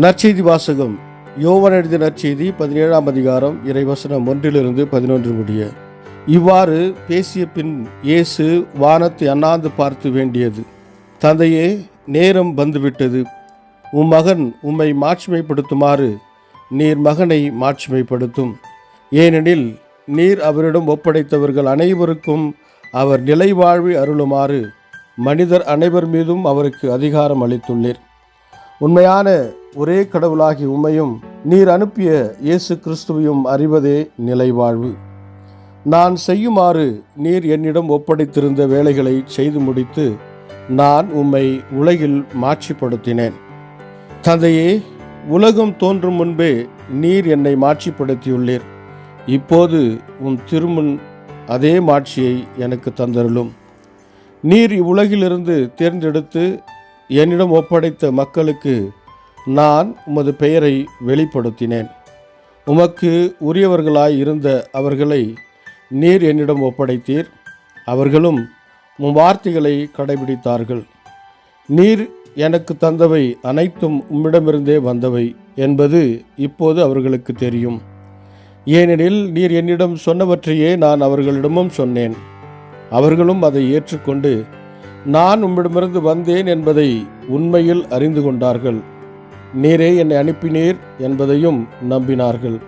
நற்செய்தி வாசகம். யோவான் எழுதிய நற்செய்தி 17ஆம் அதிகாரம் இறைவசனம் 1-11 முடிய. இவ்வாறு பேசிய பின் இயேசு வானத்தை அண்ணாந்து பார்த்து வேண்டியது, தந்தையே, நேரம் வந்துவிட்டது. உம் மகன் உம்மை மாட்சிமைப்படுத்துமாறு நீர் மகனை மாட்சிமைப்படுத்தும். ஏனெனில் நீர் அவரிடம் ஒப்படைத்தவர்கள் அனைவருக்கும் அவர் நிலைவாழ்வை அருளுமாறு மனிதர் அனைவர் மீதும் அவருக்கு அதிகாரம் அளித்துள்ளீர். உண்மையான ஒரே கடவுளாகி உம்மையும் நீர் அனுப்பிய இயேசு கிறிஸ்துவையும் அறிவதே நிலைவாழ்வு. நான் செய்யுமாறு நீர் என்னிடம் ஒப்படைத்திருந்த வேலைகளை செய்து முடித்து நான் உம்மை உலகில் மாட்சிப்படுத்தினேன். தந்தையே, உலகம் தோன்றும் முன்பே நீர் என்னை மாட்சிப்படுத்தியுள்ளீர். இப்போது உம் திருமுன் அதே மாட்சியை எனக்கு தந்தருளும். நீர் இவ்வுலகிலிருந்து தேர்ந்தெடுத்து என்னிடம் ஒப்படைத்த மக்களுக்கு நான் உமது பெயரை வெளிப்படுத்தினேன். உமக்கு உரியவர்களாய் இருந்த அவர்களை நீர் என்னிடம் ஒப்படைத்தீர். அவர்களும் உம் வார்த்தைகளை கடைபிடித்தார்கள். நீர் எனக்கு தந்தவை அனைத்தும் உம்மிடமிருந்தே வந்தவை என்பது இப்போது அவர்களுக்கு தெரியும். ஏனெனில் நீர் என்னிடம் சொன்னவற்றையே நான் அவர்களிடமும் சொன்னேன். அவர்களும் அதை ஏற்றுக்கொண்டு நான் உம்மிடமிருந்து வந்தேன் என்பதை உண்மையில் அறிந்து கொண்டார்கள். நீரே என்னை அனுப்பினீர் என்பதையும் நம்பினார்கள்.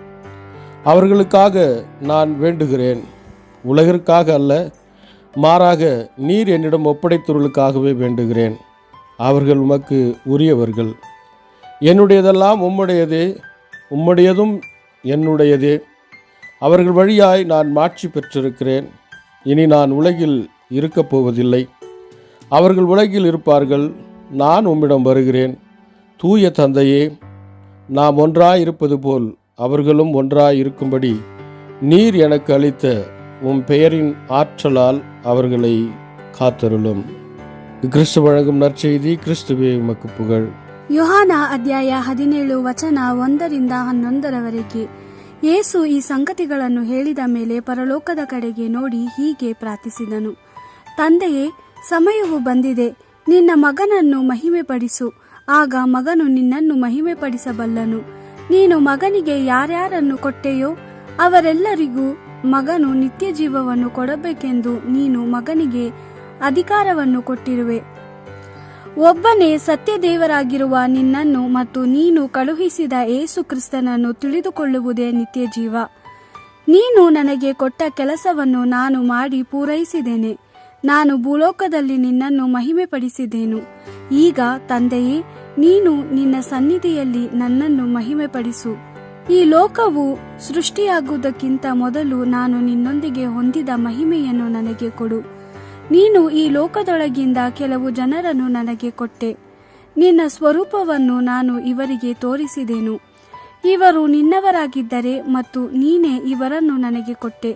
அவர்களுக்காக நான் வேண்டுகிறேன், உலகிற்காக அல்ல, மாறாக நீர் என்னிடம் ஒப்படைத்தவர்களுக்காகவே வேண்டுகிறேன். அவர்கள் உமக்கு உரியவர்கள். என்னுடையதெல்லாம் உம்முடையதே, உம்முடையதும் என்னுடையதே. அவர்கள் வழியாய் நான் மாட்சி பெற்றிருக்கிறேன். இனி நான் உலகில் இருக்கப் போவதில்லை. அவர்கள் உலகில் இருப்பார்கள், நான் உம்மிடம் வருகிறேன். தூய தந்தையே, நாம் ஒன்றாய் இருப்பது போல் அவர்களும் ஒன்றாய் இருக்கும்படி நீர் எனக்கு அளித்த உம் பெயரின் ஆற்றலால் அவர்களை காத்தருளும். கிறிஸ்து வழங்கும் நற்செய்தி. கிறிஸ்துவே உமக்கு புகழ். ಯೋಹಾನ ಅಧ್ಯಾಯ 17 ವಚನ 1-11. ಯೇಸು ಈ ಸಂಗತಿಗಳನ್ನು ಹೇಳಿದ ಮೇಲೆ ಪರಲೋಕದ ಕಡೆಗೆ ನೋಡಿ ಹೀಗೆ ಪ್ರಾರ್ಥಿಸಿದನು, ತಂದೆಯೇ, ಸಮಯವು ಬಂದಿದೆ, ನಿನ್ನ ಮಗನನ್ನು ಮಹಿಮೆಪಡಿಸು. ಆಗ ಮಗನು ನಿನ್ನನ್ನು ಮಹಿಮೆಪಡಿಸಬಲ್ಲನು. ನೀನು ಮಗನಿಗೆ ಯಾರ್ಯಾರನ್ನು ಕೊಟ್ಟೆಯೋ ಅವರೆಲ್ಲರಿಗೂ ಮಗನು ನಿತ್ಯ ಜೀವವನ್ನು ಕೊಡಬೇಕೆಂದು ನೀನು ಮಗನಿಗೆ ಅಧಿಕಾರವನ್ನು ಕೊಟ್ಟಿರುವೆ. ಒಬ್ಬನೇ ಸತ್ಯದೇವರಾಗಿರುವ ನಿನ್ನನ್ನು ಮತ್ತು ನೀನು ಕಳುಹಿಸಿದ ಯೇಸು ಕ್ರಿಸ್ತನನ್ನು ತಿಳಿದುಕೊಳ್ಳುವುದೇ ನಿತ್ಯ ಜೀವ. ನೀನು ನನಗೆ ಕೊಟ್ಟ ಕೆಲಸವನ್ನು ನಾನು ಮಾಡಿ ಪೂರೈಸಿದ್ದೇನೆ. ನಾನು ಭೂಲೋಕದಲ್ಲಿ ನಿನ್ನನ್ನು ಮಹಿಮೆಪಡಿಸಿದ್ದೇನು. ಈಗ ತಂದೆಯೇ, ನೀನು ನಿನ್ನ ಸನ್ನಿಧಿಯಲ್ಲಿ ನನ್ನನ್ನು ಮಹಿಮೆಪಡಿಸು. ಈ ಲೋಕವು ಸೃಷ್ಟಿಯಾಗುವುದಕ್ಕಿಂತ ಮೊದಲು ನಾನು ನಿನ್ನೊಂದಿಗೆ ಹೊಂದಿದ ಮಹಿಮೆಯನ್ನು ನನಗೆ ಕೊಡು. ನೀನು ಈ ಲೋಕದೊಳಗಿಂದ ಕೆಲವು ಜನರನ್ನು ನನಗೆ ಕೊಟ್ಟೆ. ನಿನ್ನ ಸ್ವರೂಪವನ್ನು ನಾನು ಇವರಿಗೆ ತೋರಿಸಿದೆನು. ಇವರು ನಿನ್ನವರಾಗಿದ್ದರೆ ಮತ್ತು ನೀನೇ ಇವರನ್ನು ನನಗೆ ಕೊಟ್ಟೆ.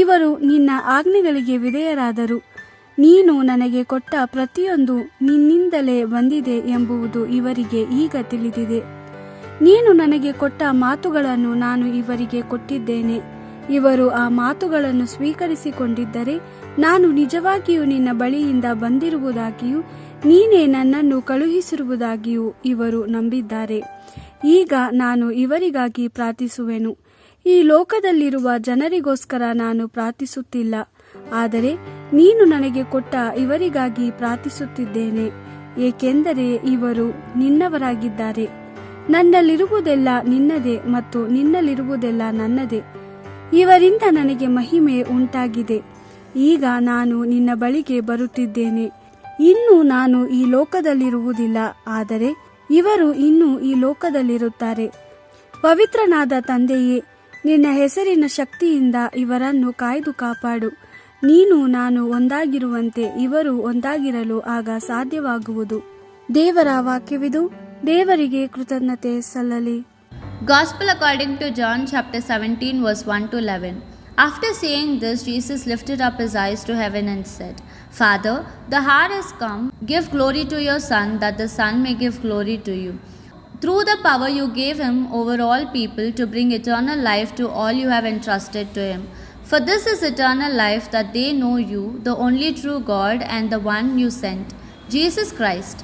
ಇವರು ನಿನ್ನ ಆಜ್ಞೆಗಳಿಗೆ ವಿಧೇಯರಾದರು. ನೀನು ನನಗೆ ಕೊಟ್ಟ ಪ್ರತಿಯೊಂದು ನಿನ್ನಿಂದಲೇ ಬಂದಿದೆ ಎಂಬುದು ಇವರಿಗೆ ಈಗ ತಿಳಿದಿದೆ. ನೀನು ನನಗೆ ಕೊಟ್ಟ ಮಾತುಗಳನ್ನು ನಾನು ಇವರಿಗೆ ಕೊಟ್ಟಿದ್ದೇನೆ. ಇವರು ಆ ಮಾತುಗಳನ್ನು ಸ್ವೀಕರಿಸಿಕೊಂಡಿದ್ದರೆ ನಾನು ನಿಜವಾಗಿಯೂ ನಿನ್ನ ಬಳಿಯಿಂದ ಬಂದಿರುವುದಾಗಿಯೂ ನೀನೇ ನನ್ನನ್ನು ಕಳುಹಿಸಿರುವುದಾಗಿಯೂ ಇವರು ನಂಬಿದ್ದಾರೆ. ಈಗ ನಾನು ಇವರಿಗಾಗಿ ಪ್ರಾರ್ಥಿಸುವೆನು. ಈ ಲೋಕದಲ್ಲಿರುವ ಜನರಿಗೋಸ್ಕರ ನಾನು ಪ್ರಾರ್ಥಿಸುತ್ತಿಲ್ಲ, ಆದರೆ ನೀನು ನನಗೆ ಕೊಟ್ಟ ಇವರಿಗಾಗಿ ಪ್ರಾರ್ಥಿಸುತ್ತಿದ್ದೇನೆ, ಏಕೆಂದರೆ ಇವರು ನಿನ್ನವರಾಗಿದ್ದಾರೆ. ನನ್ನಲ್ಲಿರುವುದೆಲ್ಲ ನಿನ್ನದೇ ಮತ್ತು ನಿನ್ನಲ್ಲಿರುವುದೆಲ್ಲ ನನ್ನದೇ. ಇವರಿಂದ ನನಗೆ ಮಹಿಮೆ ಉಂಟಾಗಿದೆ. ಈಗ ನಾನು ನಿನ್ನ ಬಳಿಗೆ ಬರುತ್ತಿದ್ದೇನೆ. ಇನ್ನು ನಾನು ಈ ಲೋಕದಲ್ಲಿರುವುದಿಲ್ಲ, ಆದರೆ ಇವರು ಇನ್ನೂ ಈ ಲೋಕದಲ್ಲಿರುತ್ತಾರೆ. ಪವಿತ್ರನಾದ ತಂದೆಯೇ, ನಿನ್ನ ಹೆಸರಿನ ಶಕ್ತಿಯಿಂದ ಇವರನ್ನು ಕಾಯ್ದು ಕಾಪಾಡು. ನೀನು ನಾನು ಒಂದಾಗಿರುವಂತೆ ಇವರು ಒಂದಾಗಿರಲು ಆಗ ಸಾಧ್ಯವಾಗುವುದು. ದೇವರ ವಾಕ್ಯವಿದು. ದೇವರಿಗೆ ಕೃತಜ್ಞತೆ ಸಲ್ಲಲಿ. Gospel according to John chapter 17 verse 1-11. After saying this, Jesus lifted up his eyes to heaven and said, Father, the hour has come. Give glory to your Son, that the Son may give glory to you. Through the power you gave him over all people to bring eternal life to all you have entrusted to him. For this is eternal life, that they know you, the only true God, and the one you sent, Jesus Christ.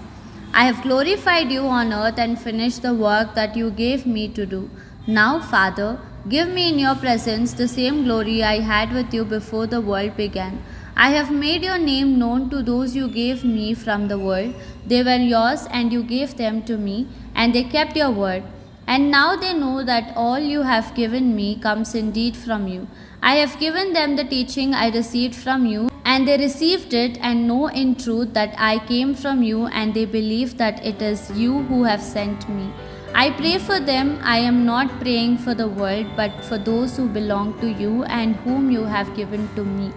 I have glorified you on earth and finished the work that you gave me to do. Now, Father, give me in your presence the same glory I had with you before the world began. I have made your name known to those you gave me from the world. They were yours, and you gave them to me, and they kept your word. And now they know that all you have given me comes indeed from you. I have given them the teaching I received from you, and they received it and know in truth that I came from you, and they believe that it is you who have sent me. I pray for them. I am not praying for the world, but for those who belong to you and whom you have given to me.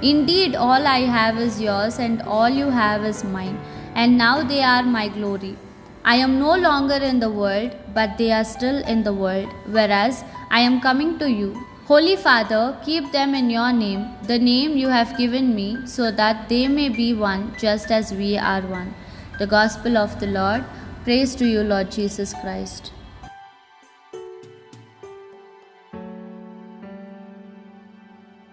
Indeed, all I have is yours, and all you have is mine, and now they are my glory. I am no longer in the world, but they are still in the world, whereas I am coming to you. Holy Father, keep them in your name, the name you have given me, so that they may be one, just as we are one. The Gospel of the Lord. Praise to you, Lord Jesus Christ.